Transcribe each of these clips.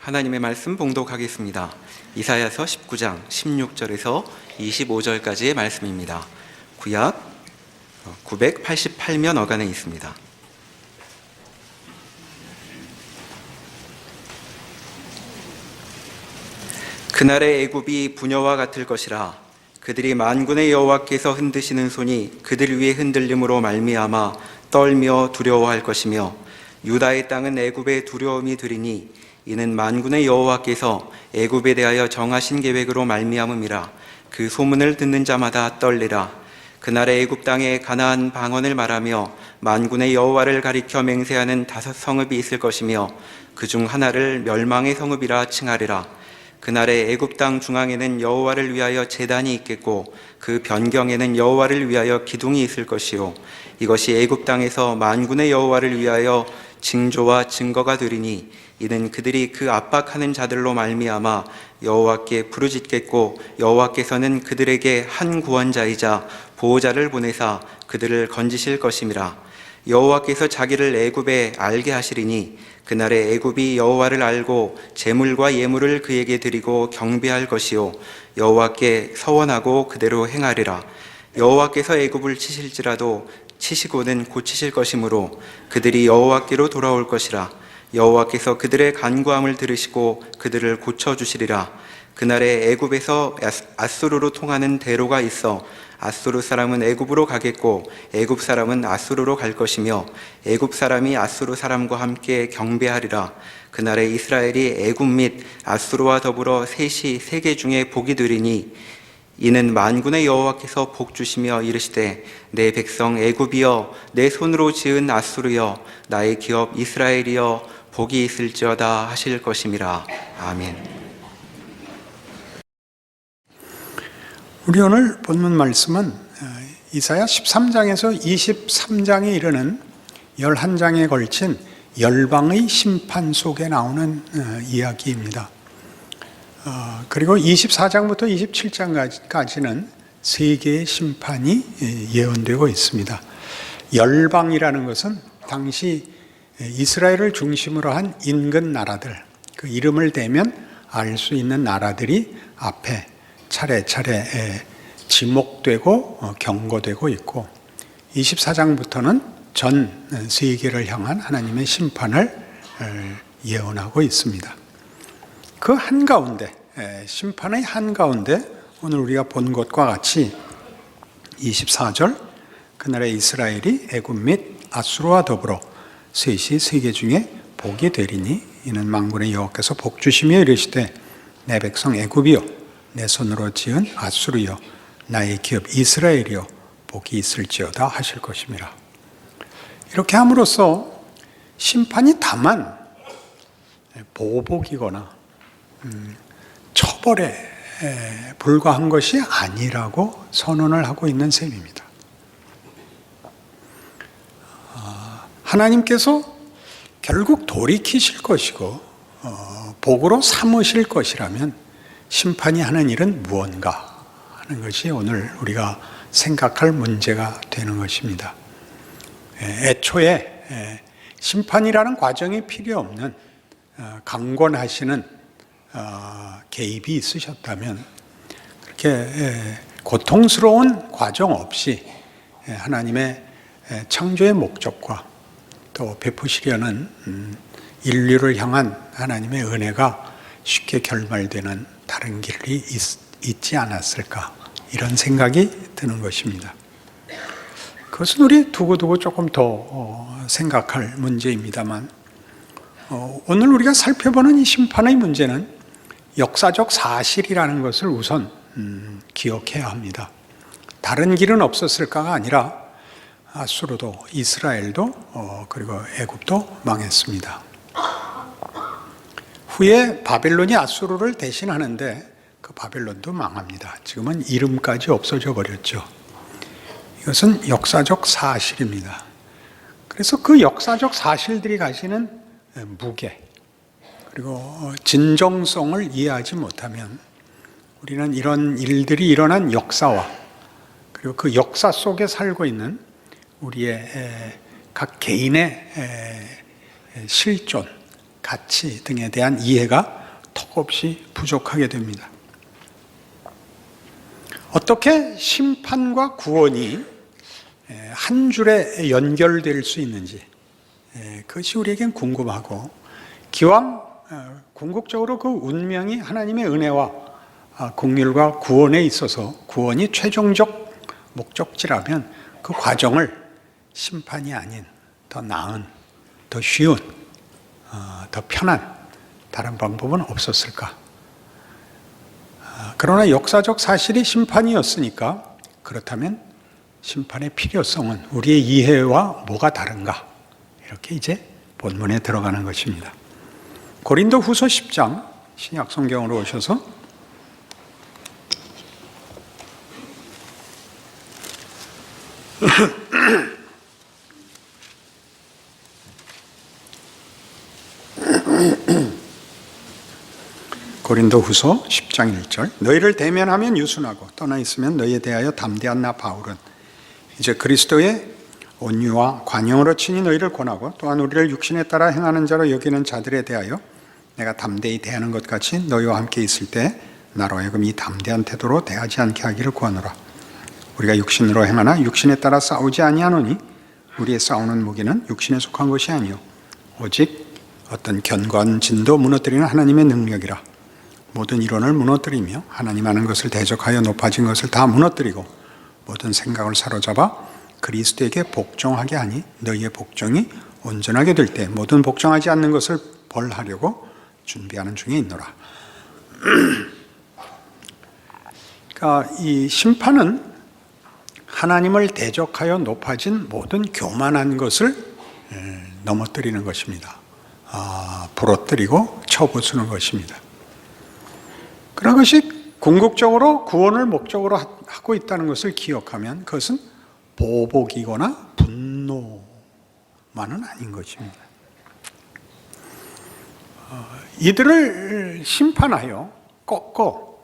하나님의 말씀 봉독하겠습니다. 이사야서 19장 16절에서 25절까지의 말씀입니다. 구약 988면 어간에 있습니다. 그날의 애굽이 부녀와 같을 것이라. 그들이 만군의 여호와께서 흔드시는 손이 그들 위에 흔들림으로 말미암아 떨며 두려워할 것이며, 유다의 땅은 애굽의 두려움이 되리니 이는 만군의 여호와께서 애굽에 대하여 정하신 계획으로 말미암음이라. 그 소문을 듣는 자마다 떨리라. 그날의 애굽 땅에 가나안 방언을 말하며 만군의 여호와를 가리켜 맹세하는 5 성읍이 있을 것이며, 그중 하나를 멸망의 성읍이라 칭하리라. 그날의 애굽 땅 중앙에는 여호와를 위하여 제단이 있겠고, 그 변경에는 여호와를 위하여 기둥이 있을 것이요, 이것이 애굽 땅에서 만군의 여호와를 위하여 징조와 증거가 되리니 이는 그들이 그 압박하는 자들로 말미암아 여호와께 부르짖겠고, 여호와께서는 그들에게 한 구원자이자 보호자를 보내사 그들을 건지실 것임이라. 여호와께서 자기를 애굽에 알게 하시리니 그날에 애굽이 여호와를 알고 제물과 예물을 그에게 드리고 경배할 것이요, 여호와께 서원하고 그대로 행하리라. 여호와께서 애굽을 치실지라도 치시고는 고치실 것이므로 그들이 여호와께로 돌아올 것이라. 여호와께서 그들의 간구함을 들으시고 그들을 고쳐주시리라. 그날에 애굽에서 아수르로 통하는 대로가 있어 아수르 사람은 애굽으로 가겠고, 애굽 사람은 아수르로 갈 것이며, 애굽 사람이 아수르 사람과 함께 경배하리라. 그날에 이스라엘이 애굽 및 아수르와 더불어 셋이 세계 중에 복이 되리니 이는 만군의 여호와께서 복 주시며 이르시되, 내 백성 애굽이여, 내 손으로 지은 아수르여, 나의 기업 이스라엘이여, 복이 있을지어다 하실 것임이라. 아멘. 우리 오늘 본문 말씀은 이사야 13장에서 23장에 이르는 11장에 걸친 열방의 심판 속에 나오는 이야기입니다. 그리고 24장부터 27장까지는 세계의 심판이 예언되고 있습니다. 열방이라는 것은 당시 이스라엘을 중심으로 한 인근 나라들, 그 이름을 대면 알 수 있는 나라들이 앞에 차례차례 지목되고 경고되고 있고, 24장부터는 전 세계를 향한 하나님의 심판을 예언하고 있습니다. 그 한가운데, 심판의 한가운데 오늘 우리가 본 것과 같이 24절, 그날에 이스라엘이 애굽 및 아수르와 더불어 셋이 세계 중에 복이 되리니 이는 만군의 여호와께서 복 주시며 이르시되, 내 백성 애굽이요, 내 손으로 지은 아수르여, 나의 기업 이스라엘이여, 복이 있을지어다 하실 것임이라. 이렇게 함으로써 심판이 다만 보복이거나 처벌에 불과한 것이 아니라고 선언을 하고 있는 셈입니다. 하나님께서 결국 돌이키실 것이고 복으로 삼으실 것이라면 심판이 하는 일은 무언가 하는 것이 오늘 우리가 생각할 문제가 되는 것입니다. 애초에 심판이라는 과정이 필요 없는 강권하시는 개입이 있으셨다면, 그렇게 고통스러운 과정 없이 하나님의 창조의 목적과 또 베푸시려는 인류를 향한 하나님의 은혜가 쉽게 결말되는 다른 길이 있지 않았을까, 이런 생각이 드는 것입니다. 그것은 우리 두고두고 조금 더 생각할 문제입니다만, 오늘 우리가 살펴보는 이 심판의 문제는 역사적 사실이라는 것을 우선 기억해야 합니다. 다른 길은 없었을까가 아니라 아수르도 이스라엘도 그리고 애굽도 망했습니다. 후에 바벨론이 아수르를 대신하는데 그 바벨론도 망합니다. 지금은 이름까지 없어져 버렸죠. 이것은 역사적 사실입니다. 그래서 그 역사적 사실들이 가지는 무게, 그리고 진정성을 이해하지 못하면 우리는 이런 일들이 일어난 역사와 그리고 그 역사 속에 살고 있는 우리의 각 개인의 실존, 가치 등에 대한 이해가 턱없이 부족하게 됩니다. 어떻게 심판과 구원이 한 줄에 연결될 수 있는지 그것이 우리에겐 궁금하고, 기왕 궁극적으로 그 운명이 하나님의 은혜와 긍휼과 구원에 있어서 구원이 최종적 목적지라면 그 과정을 심판이 아닌 더 나은, 더 쉬운, 더 편한 다른 방법은 없었을까? 그러나 역사적 사실이 심판이었으니까, 그렇다면 심판의 필요성은 우리의 이해와 뭐가 다른가? 이렇게 이제 본문에 들어가는 것입니다. 고린도 후서 10장, 신약 성경으로 오셔서 고린도 후서 10장 1절, 너희를 대면하면 유순하고 떠나 있으면 너희에 대하여 담대한 나 바울은 이제 그리스도의 온유와 관용으로 친히 너희를 권하고 또한 우리를 육신에 따라 행하는 자로 여기는 자들에 대하여 내가 담대히 대하는 것 같이 너희와 함께 있을 때 나로 하여금 이 담대한 태도로 대하지 않게 하기를 구하노라. 우리가 육신으로 행하나 육신에 따라 싸우지 아니하노니 우리의 싸우는 무기는 육신에 속한 것이 아니요 오직 어떤 견고한 진도 무너뜨리는 하나님의 능력이라. 모든 이론을 무너뜨리며 하나님 아는 것을 대적하여 높아진 것을 다 무너뜨리고 모든 생각을 사로잡아 그리스도에게 복종하게 하니 너희의 복종이 온전하게 될 때 모든 복종하지 않는 것을 벌하려고 준비하는 중에 있노라. 그러니까 이 심판은 하나님을 대적하여 높아진 모든 교만한 것을 넘어뜨리는 것입니다. 부러뜨리고 쳐부수는 것입니다. 그런 것이 궁극적으로 구원을 목적으로 하고 있다는 것을 기억하면 그것은 보복이거나 분노만은 아닌 것입니다. 이들을 심판하여 꺾어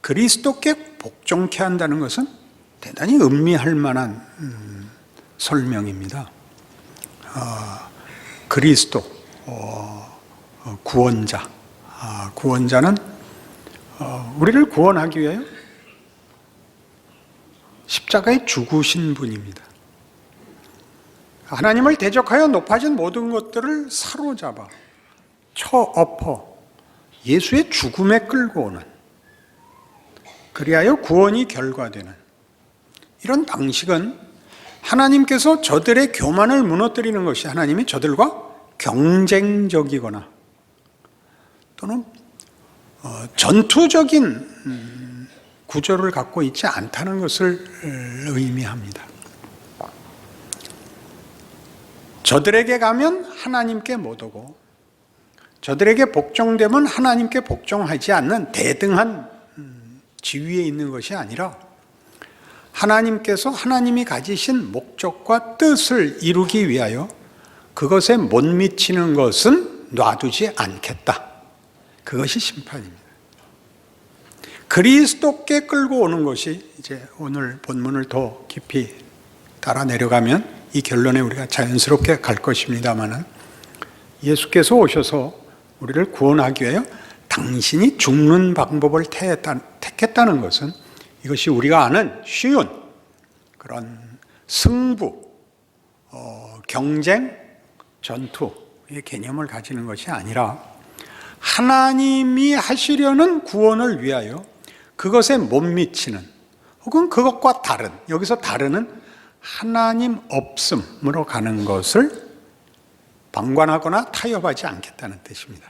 그리스도께 복종케 한다는 것은 대단히 음미할 만한 설명입니다. 그리스도, 구원자, 구원자는 우리를 구원하기 위하여 십자가에 죽으신 분입니다. 하나님을 대적하여 높아진 모든 것들을 사로잡아 쳐엎어 예수의 죽음에 끌고 오는, 그리하여 구원이 결과되는 이런 방식은 하나님께서 저들의 교만을 무너뜨리는 것이 하나님이 저들과 경쟁적이거나 또는 전투적인 구조를 갖고 있지 않다는 것을 의미합니다. 저들에게 가면 하나님께 못 오고 저들에게 복종되면 하나님께 복종하지 않는 대등한 지위에 있는 것이 아니라 하나님께서 하나님이 가지신 목적과 뜻을 이루기 위하여 그것에 못 미치는 것은 놔두지 않겠다. 그것이 심판입니다. 그리스도께 끌고 오는 것이 이제 오늘 본문을 더 깊이 따라 내려가면 이 결론에 우리가 자연스럽게 갈 것입니다만은, 예수께서 오셔서 우리를 구원하기 위하여 당신이 죽는 방법을 택했다는 것은 이것이 우리가 아는 쉬운 그런 승부, 경쟁, 전투의 개념을 가지는 것이 아니라 하나님이 하시려는 구원을 위하여 그것에 못 미치는, 혹은 그것과 다른, 여기서 다른은 하나님 없음으로 가는 것을 방관하거나 타협하지 않겠다는 뜻입니다.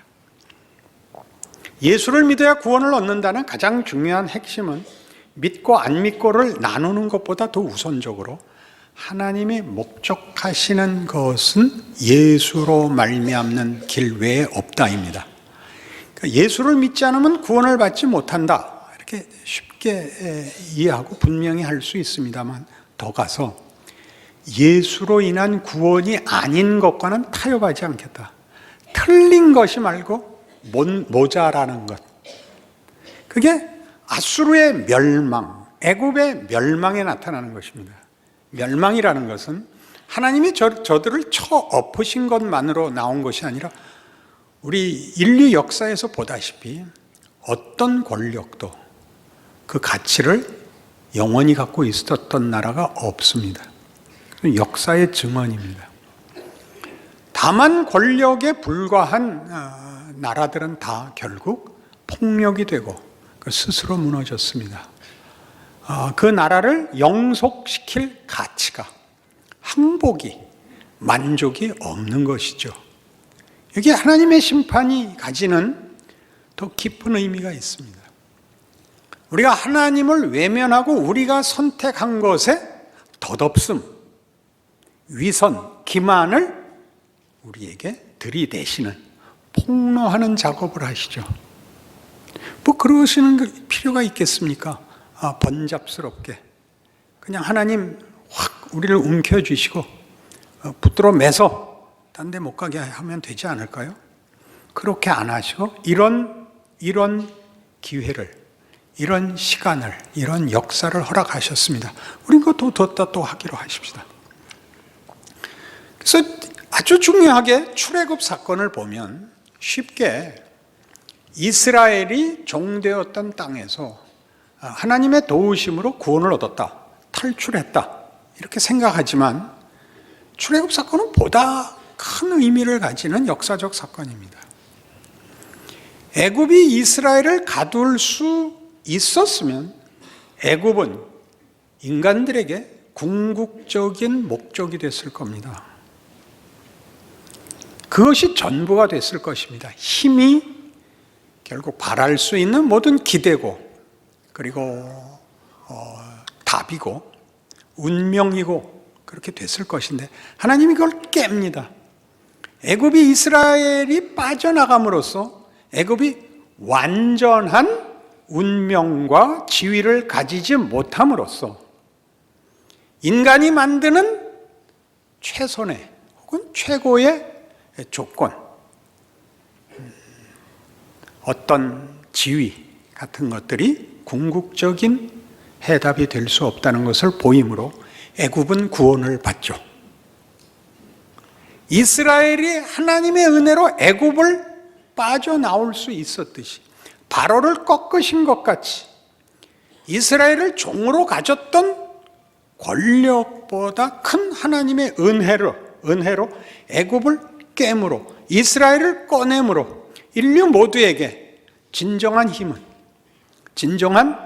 예수를 믿어야 구원을 얻는다는 가장 중요한 핵심은 믿고 안 믿고를 나누는 것보다 더 우선적으로 하나님이 목적하시는 것은 예수로 말미암는 길 외에 없다입니다. 그러니까 예수를 믿지 않으면 구원을 받지 못한다, 이렇게 쉽게 이해하고 분명히 할 수 있습니다만, 더 가서 예수로 인한 구원이 아닌 것과는 타협하지 않겠다. 틀린 것이 말고 모자라는 것, 그게 아수르의 멸망, 애굽의 멸망에 나타나는 것입니다. 멸망이라는 것은 하나님이 저들을 쳐엎으신 것만으로 나온 것이 아니라 우리 인류 역사에서 보다시피 어떤 권력도 그 가치를 영원히 갖고 있었던 나라가 없습니다. 역사의 증언입니다. 다만 권력에 불과한 나라들은 다 결국 폭력이 되고 스스로 무너졌습니다. 그 나라를 영속시킬 가치가, 항복이, 만족이 없는 것이죠. 여기 하나님의 심판이 가지는 더 깊은 의미가 있습니다. 우리가 하나님을 외면하고 우리가 선택한 것에 덧없음, 위선, 기만을 우리에게 들이대시는, 폭로하는 작업을 하시죠. 뭐 그러시는 필요가 있겠습니까? 번잡스럽게 그냥 하나님 확 우리를 움켜쥐시고 붙들어 매서 딴 데 못 가게 하면 되지 않을까요? 그렇게 안 하시고 이런 기회를, 이런 시간을, 이런 역사를 허락하셨습니다. 우린 그거 또 하기로 하십시다. 그래서 아주 중요하게 출애굽 사건을 보면 쉽게 이스라엘이 종되었던 땅에서 하나님의 도우심으로 구원을 얻었다, 탈출했다 이렇게 생각하지만 출애굽 사건은 보다 큰 의미를 가지는 역사적 사건입니다. 애굽이 이스라엘을 가둘 수 있었으면 애굽은 인간들에게 궁극적인 목적이 됐을 겁니다. 그것이 전부가 됐을 것입니다. 힘이 결국 바랄 수 있는 모든 기대고, 그리고 답이고, 운명이고 그렇게 됐을 것인데 하나님이 그걸 깹니다. 애굽이 이스라엘이 빠져나감으로써 애굽이 완전한 운명과 지위를 가지지 못함으로써 인간이 만드는 최선의 혹은 최고의 조건, 어떤 지위 같은 것들이 궁극적인 해답이 될 수 없다는 것을 보이므로 애굽은 구원을 받죠. 이스라엘이 하나님의 은혜로 애굽을 빠져나올 수 있었듯이 바로를 꺾으신 것 같이 이스라엘을 종으로 가졌던 권력보다 큰 하나님의 은혜로 애굽을 깨므로, 이스라엘을 꺼내므로 인류 모두에게 진정한 힘은, 진정한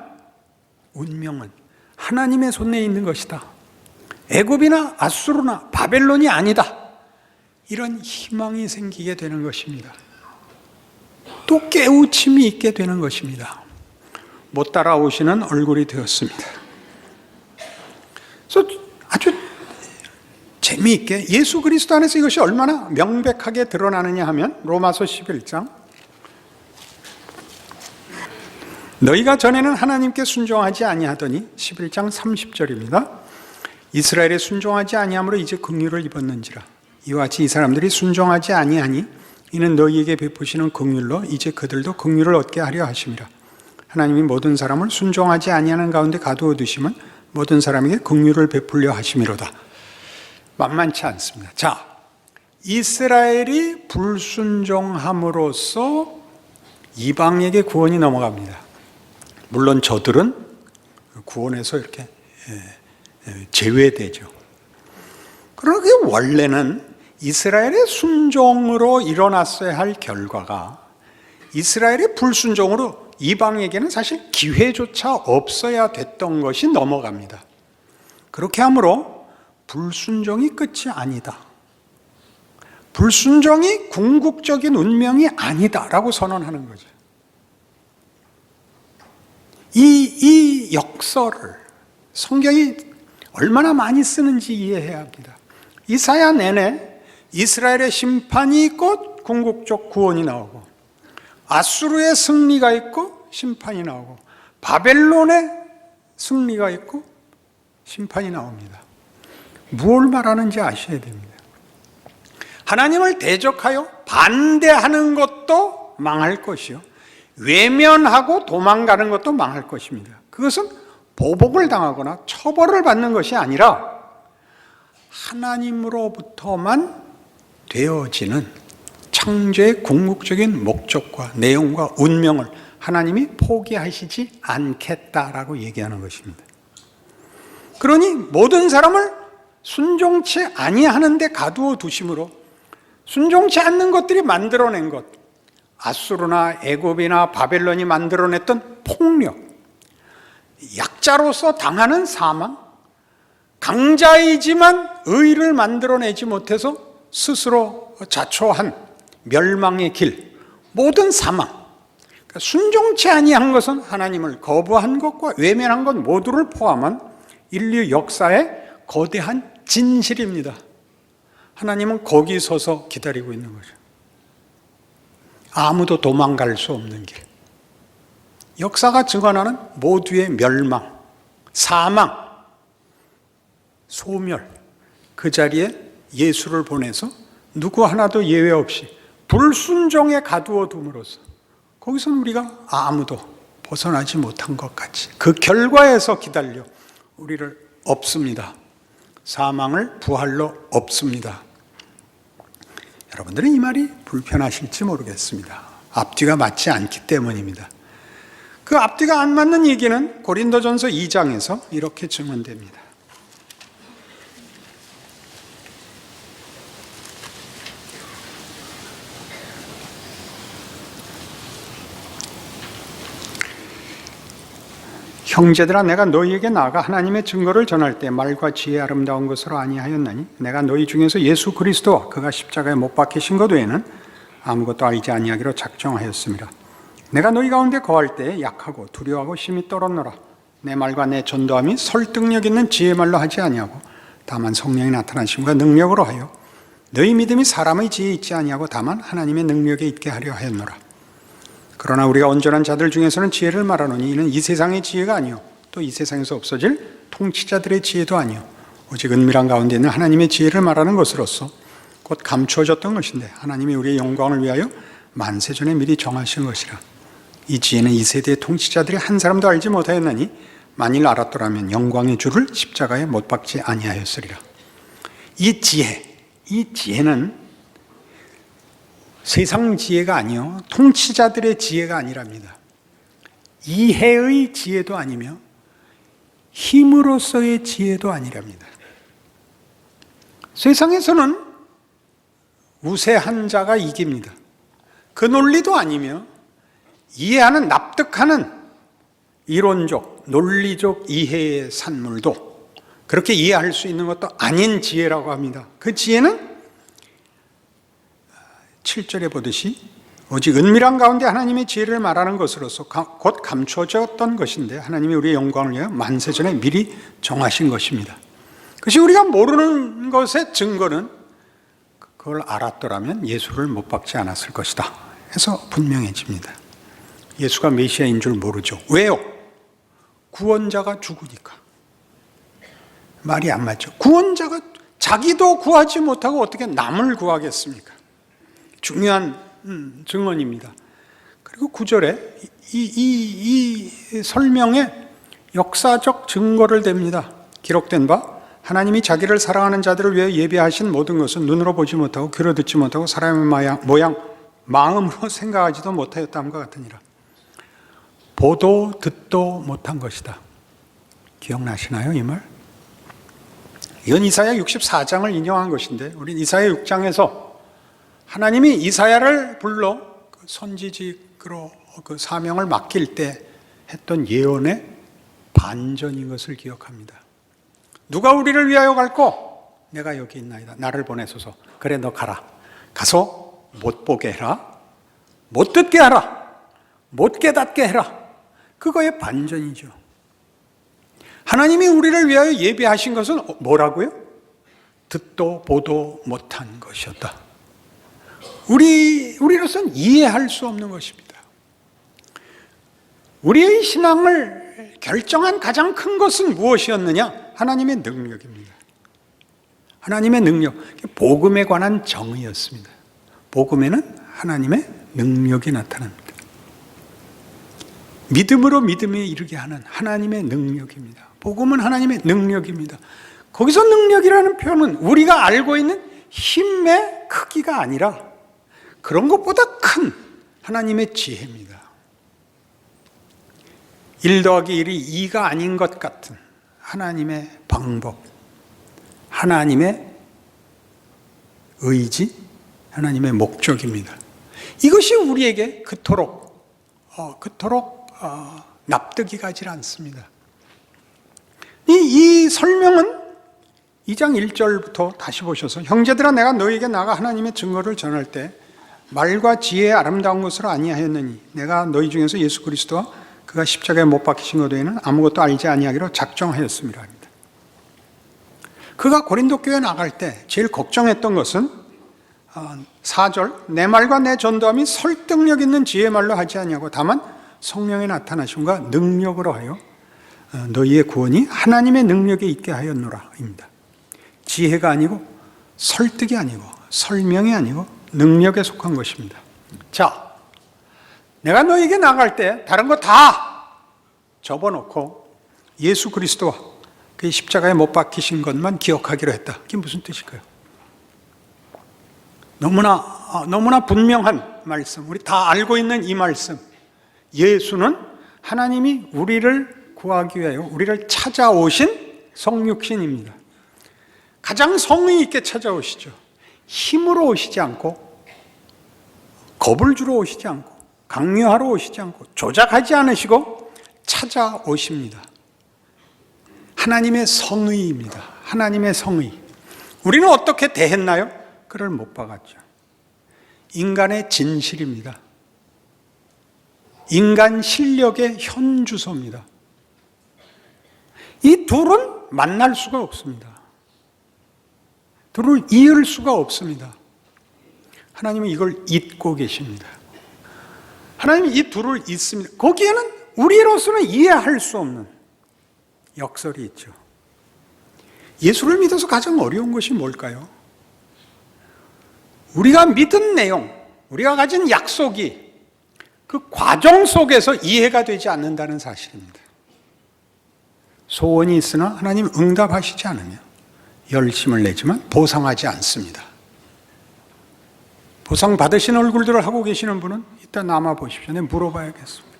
운명은 하나님의 손에 있는 것이다. 애굽이나 아수르나 바벨론이 아니다. 이런 희망이 생기게 되는 것입니다. 또 깨우침이 있게 되는 것입니다. 못 따라오시는 얼굴이 되었습니다. 그래서 아주 재미있게 예수 그리스도 안에서 이것이 얼마나 명백하게 드러나느냐 하면 로마서 11장, 너희가 전에는 하나님께 순종하지 아니하더니 11장 30절입니다. 이스라엘에 순종하지 아니함으로 이제 긍휼을 입었는지라. 이와 같이 이 사람들이 순종하지 아니하니 이는 너희에게 베푸시는 긍휼로 이제 그들도 긍휼을 얻게 하려 하심이라. 하나님이 모든 사람을 순종하지 아니하는 가운데 가두어 두심은 모든 사람에게 긍휼을 베풀려 하심이로다. 만만치 않습니다. 자, 이스라엘이 불순종함으로써 이방에게 구원이 넘어갑니다. 물론 저들은 구원에서 이렇게 제외되죠. 그러나 그게 원래는 이스라엘의 순종으로 일어났어야 할 결과가 이스라엘의 불순종으로 이방에게는 사실 기회조차 없어야 됐던 것이 넘어갑니다. 그렇게 함으로 불순종이 끝이 아니다. 불순종이 궁극적인 운명이 아니다라고 선언하는 거죠. 이 역설을 성경이 얼마나 많이 쓰는지 이해해야 합니다. 이사야 내내 이스라엘의 심판이 있고 궁극적 구원이 나오고, 아수르의 승리가 있고 심판이 나오고, 바벨론의 승리가 있고 심판이 나옵니다. 무엇을 말하는지 아셔야 됩니다. 하나님을 대적하여 반대하는 것도 망할 것이요, 외면하고 도망가는 것도 망할 것입니다. 그것은 보복을 당하거나 처벌을 받는 것이 아니라 하나님으로부터만 되어지는 창조의 궁극적인 목적과 내용과 운명을 하나님이 포기하시지 않겠다라고 얘기하는 것입니다. 그러니 모든 사람을 순종치 아니하는 데 가두어 두심으로 순종치 않는 것들이 만들어낸 것, 아수르나 애굽이나 바벨론이 만들어냈던 폭력, 약자로서 당하는 사망, 강자이지만 의를 만들어내지 못해서 스스로 자초한 멸망의 길, 모든 사망, 그러니까 순종치 아니한 것은 하나님을 거부한 것과 외면한 것 모두를 포함한 인류 역사의 거대한 진실입니다. 하나님은 거기 서서 기다리고 있는 거죠. 아무도 도망갈 수 없는 길. 역사가 증언하는 모두의 멸망, 사망, 소멸, 그 자리에 예수를 보내서 누구 하나도 예외 없이 불순종에 가두어 둠으로써 거기서는 우리가 아무도 벗어나지 못한 것 같이 그 결과에서 기다려 우리를 없습니다. 사망을 부활로 없습니다. 여러분들은 이 말이 불편하실지 모르겠습니다. 앞뒤가 맞지 않기 때문입니다. 그 앞뒤가 안 맞는 얘기는 고린도전서 2장에서 이렇게 증언됩니다. 형제들아, 내가 너희에게 나아가 하나님의 증거를 전할 때 말과 지혜 아름다운 것으로 아니하였나니 내가 너희 중에서 예수 그리스도와 그가 십자가에 못 박히신 것 외에는 아무것도 알지 아니하기로 작정하였습니다. 내가 너희 가운데 거할 때 약하고 두려워하고 심히 떨었노라. 내 말과 내 전도함이 설득력 있는 지혜 말로 하지 아니하고 다만 성령이 나타나심과 능력으로 하여 너희 믿음이 사람의 지혜에 있지 아니하고 다만 하나님의 능력에 있게 하려 하였노라. 그러나 우리가 온전한 자들 중에서는 지혜를 말하노니 이는 이 세상의 지혜가 아니요 또 이 세상에서 없어질 통치자들의 지혜도 아니요 오직 은밀한 가운데 있는 하나님의 지혜를 말하는 것으로서 곧 감추어졌던 것인데 하나님이 우리의 영광을 위하여 만세전에 미리 정하신 것이라. 이 지혜는 이 세대의 통치자들이 한 사람도 알지 못하였나니 만일 알았더라면 영광의 주를 십자가에 못 박지 아니하였으리라. 이 지혜는 세상 지혜가 아니요 통치자들의 지혜가 아니랍니다. 이해의 지혜도 아니며 힘으로서의 지혜도 아니랍니다. 세상에서는 우세한 자가 이깁니다. 그 논리도 아니며 이해하는, 납득하는 이론적, 논리적 이해의 산물도 그렇게 이해할 수 있는 것도 아닌 지혜라고 합니다. 그 지혜는 7절에 보듯이 오직 은밀한 가운데 하나님의 지혜를 말하는 것으로서 곧 감추어졌던 것인데 하나님이 우리의 영광을 위하여 만세전에 미리 정하신 것입니다. 그것이 우리가 모르는 것의 증거는 그걸 알았더라면 예수를 못 박지 않았을 것이다 해서 분명해집니다. 예수가 메시아인 줄 모르죠. 왜요? 구원자가 죽으니까. 말이 안 맞죠. 구원자가 자기도 구하지 못하고 어떻게 남을 구하겠습니까? 중요한 증언입니다. 그리고 9절에 이 설명에 역사적 증거를 댑니다. 기록된 바 하나님이 자기를 사랑하는 자들을 위해 예비하신 모든 것은 눈으로 보지 못하고 귀로 듣지 못하고 사람의 모양 마음으로 생각하지도 못하였다함과 같으니라. 보도 듣도 못한 것이다. 기억나시나요, 이 말? 이건 이사야 64장을 인용한 것인데 우리 이사야 6장에서 하나님이 이사야를 불러 선지직으로 그 사명을 맡길 때 했던 예언의 반전인 것을 기억합니다. 누가 우리를 위하여 갈고? 내가 여기 있나이다. 나를 보내소서. 그래, 너 가라. 가서 못 보게 해라. 못 듣게 하라. 못 깨닫게 해라. 그거의 반전이죠. 하나님이 우리를 위하여 예비하신 것은 뭐라고요? 듣도 보도 못한 것이었다. 우리로서는 이해할 수 없는 것입니다. 우리의 신앙을 결정한 가장 큰 것은 무엇이었느냐? 하나님의 능력입니다. 하나님의 능력, 복음에 관한 정의였습니다. 복음에는 하나님의 능력이 나타납니다. 믿음으로 믿음에 이르게 하는 하나님의 능력입니다. 복음은 하나님의 능력입니다. 거기서 능력이라는 표현은 우리가 알고 있는 힘의 크기가 아니라 그런 것보다 큰 하나님의 지혜입니다. 1 더하기 1이 2가 아닌 것 같은 하나님의 방법, 하나님의 의지, 하나님의 목적입니다. 이것이 우리에게 그토록 납득이 가지 않습니다. 이 설명은 2장 1절부터 다시 보셔서 형제들아 내가 너희에게 나가 하나님의 증거를 전할 때 말과 지혜의 아름다운 것을 아니하였느니 내가 너희 중에서 예수 그리스도와 그가 십자가에 못 박히신 것 외에는 아무것도 알지 아니하기로 작정하였음이라 합니다. 그가 고린도 교회에 나갈 때 제일 걱정했던 것은 4절 내 말과 내 전도함이 설득력 있는 지혜의 말로 하지 아니하고 다만 성령의 나타나심과 능력으로 하여 너희의 구원이 하나님의 능력에 있게 하였노라 입니다. 지혜가 아니고 설득이 아니고 설명이 아니고 능력에 속한 것입니다. 자, 내가 너희에게 나갈 때 다른 거 다 접어놓고 예수 그리스도와 그 십자가에 못 박히신 것만 기억하기로 했다. 그게 무슨 뜻일까요? 너무나 분명한 말씀, 우리 다 알고 있는 이 말씀. 예수는 하나님이 우리를 구하기 위하여 우리를 찾아오신 성육신입니다. 가장 성의 있게 찾아오시죠. 힘으로 오시지 않고, 겁을 주러 오시지 않고, 강요하러 오시지 않고, 조작하지 않으시고 찾아오십니다. 하나님의 성의입니다. 하나님의 성의. 우리는 어떻게 대했나요? 그를 못 박았죠. 인간의 진실입니다. 인간 실력의 현주소입니다. 이 둘은 만날 수가 없습니다. 둘을 이을 수가 없습니다. 하나님은 이걸 잇고 계십니다. 하나님이 이 둘을 잇습니다. 거기에는 우리로서는 이해할 수 없는 역설이 있죠. 예수를 믿어서 가장 어려운 것이 뭘까요? 우리가 믿은 내용, 우리가 가진 약속이 그 과정 속에서 이해가 되지 않는다는 사실입니다. 소원이 있으나 하나님 응답하시지 않으면 열심을 내지만 보상하지 않습니다. 보상 받으신 얼굴들을 하고 계시는 분은 이따 남아 보십시오. 내가 물어봐야겠습니다.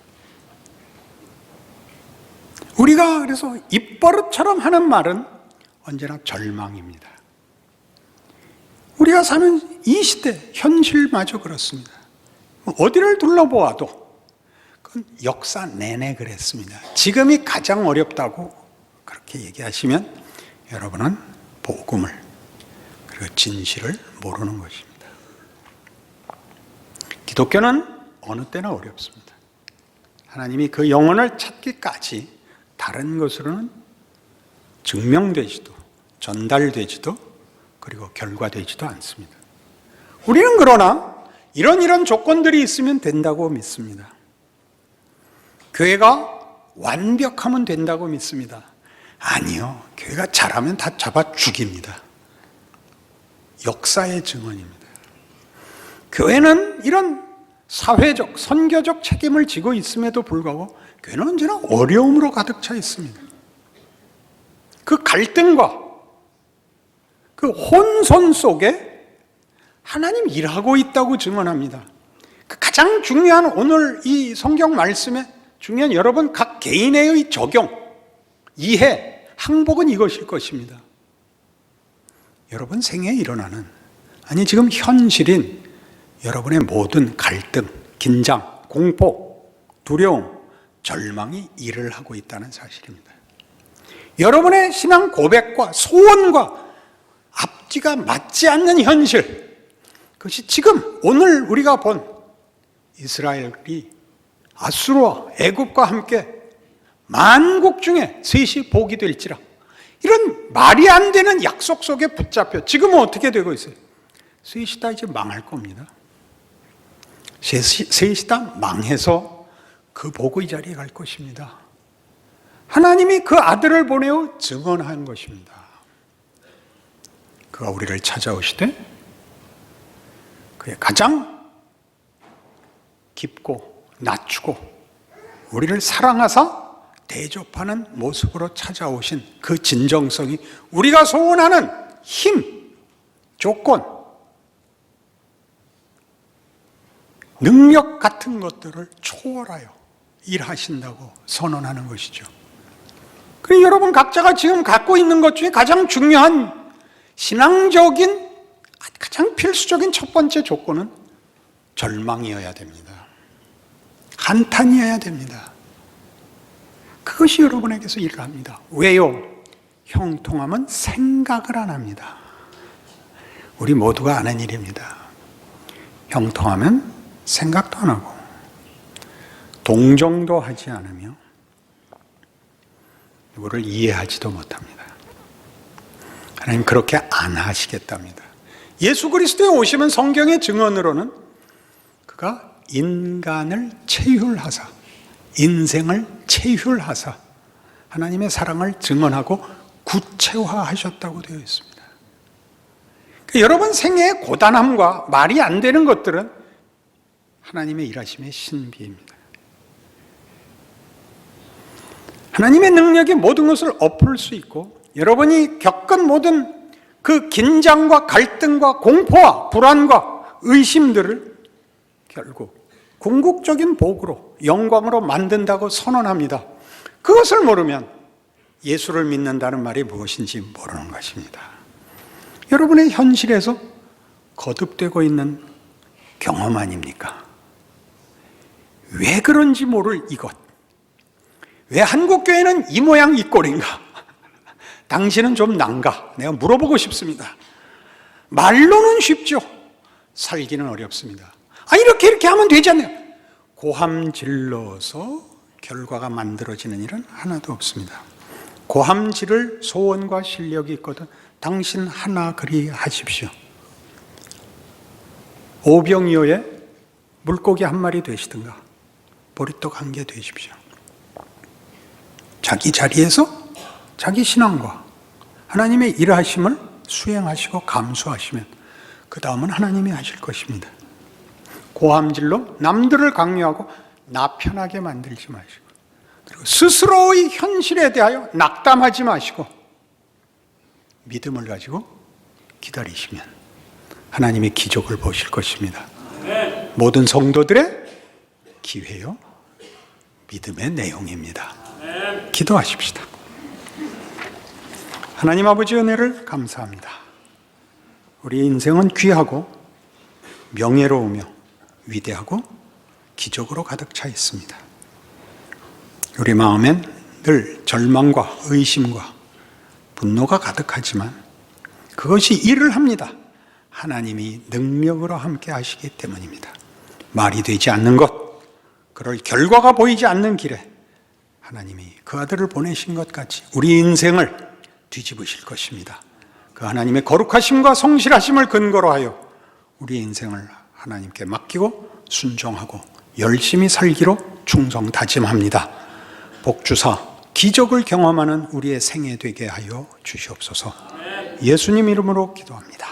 우리가 그래서 입버릇처럼 하는 말은 언제나 절망입니다. 우리가 사는 이 시대 현실마저 그렇습니다. 어디를 둘러보아도 그건 역사 내내 그랬습니다. 지금이 가장 어렵다고 그렇게 얘기하시면 여러분은 복음을 그리고 진실을 모르는 것입니다. 기독교는 어느 때나 어렵습니다. 하나님이 그 영혼을 찾기까지 다른 것으로는 증명되지도 전달되지도 그리고 결과되지도 않습니다. 우리는 그러나 이런 조건들이 있으면 된다고 믿습니다. 교회가 완벽하면 된다고 믿습니다. 아니요. 교회가 잘하면 다 잡아 죽입니다. 역사의 증언입니다. 교회는 이런 사회적, 선교적 책임을 지고 있음에도 불구하고 교회는 언제나 어려움으로 가득 차 있습니다. 그 갈등과 그 혼선 속에 하나님 일하고 있다고 증언합니다. 그 가장 중요한 오늘 이 성경 말씀의 중요한 여러분 각 개인의 적용, 이해, 항복은 이것일 것입니다. 여러분 생애에 일어나는, 아니 지금 현실인 여러분의 모든 갈등, 긴장, 공포, 두려움, 절망이 일을 하고 있다는 사실입니다. 여러분의 신앙 고백과 소원과 앞뒤가 맞지 않는 현실, 그것이 지금 오늘 우리가 본 이스라엘이 아수르와 애굽과 함께 만국 중에 셋이 복이 될지라, 이런 말이 안 되는 약속 속에 붙잡혀 지금은 어떻게 되고 있어요? 셋이 다 이제 망할 겁니다. 셋이 다 망해서 그 복의 자리에 갈 것입니다. 하나님이 그 아들을 보내어 증언한 것입니다. 그가 우리를 찾아오시되 그의 가장 깊고 낮추고 우리를 사랑하사 대접하는 모습으로 찾아오신 그 진정성이 우리가 소원하는 힘, 조건, 능력 같은 것들을 초월하여 일하신다고 선언하는 것이죠. 그리고 여러분 각자가 지금 갖고 있는 것 중에 가장 중요한 신앙적인 가장 필수적인 첫 번째 조건은 절망이어야 됩니다. 한탄이어야 됩니다. 그것이 여러분에게서 일을 합니다. 왜요? 형통함은 생각을 안 합니다. 우리 모두가 아는 일입니다. 형통하면 생각도 안 하고 동정도 하지 않으며 누구를 이해하지도 못합니다. 하나님 그렇게 안 하시겠답니다. 예수 그리스도에 오시면 성경의 증언으로는 그가 인간을 체휼하사, 인생을 체휼하사 하나님의 사랑을 증언하고 구체화하셨다고 되어 있습니다. 그러니까 여러분 생애의 고단함과 말이 안 되는 것들은 하나님의 일하심의 신비입니다. 하나님의 능력이 모든 것을 엎을 수 있고 여러분이 겪은 모든 그 긴장과 갈등과 공포와 불안과 의심들을 결국 궁극적인 복으로 영광으로 만든다고 선언합니다. 그것을 모르면 예수를 믿는다는 말이 무엇인지 모르는 것입니다. 여러분의 현실에서 거듭되고 있는 경험 아닙니까? 왜 그런지 모를 이것. 왜 한국교회는 이 모양 이 꼴인가? 당신은 좀 난가? 내가 물어보고 싶습니다. 말로는 쉽죠. 살기는 어렵습니다. 이렇게 하면 되지 않나요? 고함 질러서 결과가 만들어지는 일은 하나도 없습니다. 고함 지를 소원과 실력이 있거든 당신 하나 그리 하십시오. 오병이어에 물고기 한 마리 되시든가 보리떡 한 개 되십시오. 자기 자리에서 자기 신앙과 하나님의 일하심을 수행하시고 감수하시면 그 다음은 하나님이 하실 것입니다. 고함질로 남들을 강요하고 나 편하게 만들지 마시고 그리고 스스로의 현실에 대하여 낙담하지 마시고 믿음을 가지고 기다리시면 하나님의 기적을 보실 것입니다. 모든 성도들의 기회요 믿음의 내용입니다. 기도하십시다. 하나님 아버지 은혜를 감사합니다. 우리 인생은 귀하고 명예로우며 위대하고 기적으로 가득 차 있습니다. 우리 마음엔 늘 절망과 의심과 분노가 가득하지만 그것이 일을 합니다. 하나님이 능력으로 함께 하시기 때문입니다. 말이 되지 않는 것, 그럴 결과가 보이지 않는 길에 하나님이 그 아들을 보내신 것 같이 우리 인생을 뒤집으실 것입니다. 그 하나님의 거룩하심과 성실하심을 근거로 하여 우리 인생을 하나님께 맡기고 순종하고 열심히 살기로 충성 다짐합니다. 복주사 기적을 경험하는 우리의 생애 되게 하여 주시옵소서. 예수님 이름으로 기도합니다.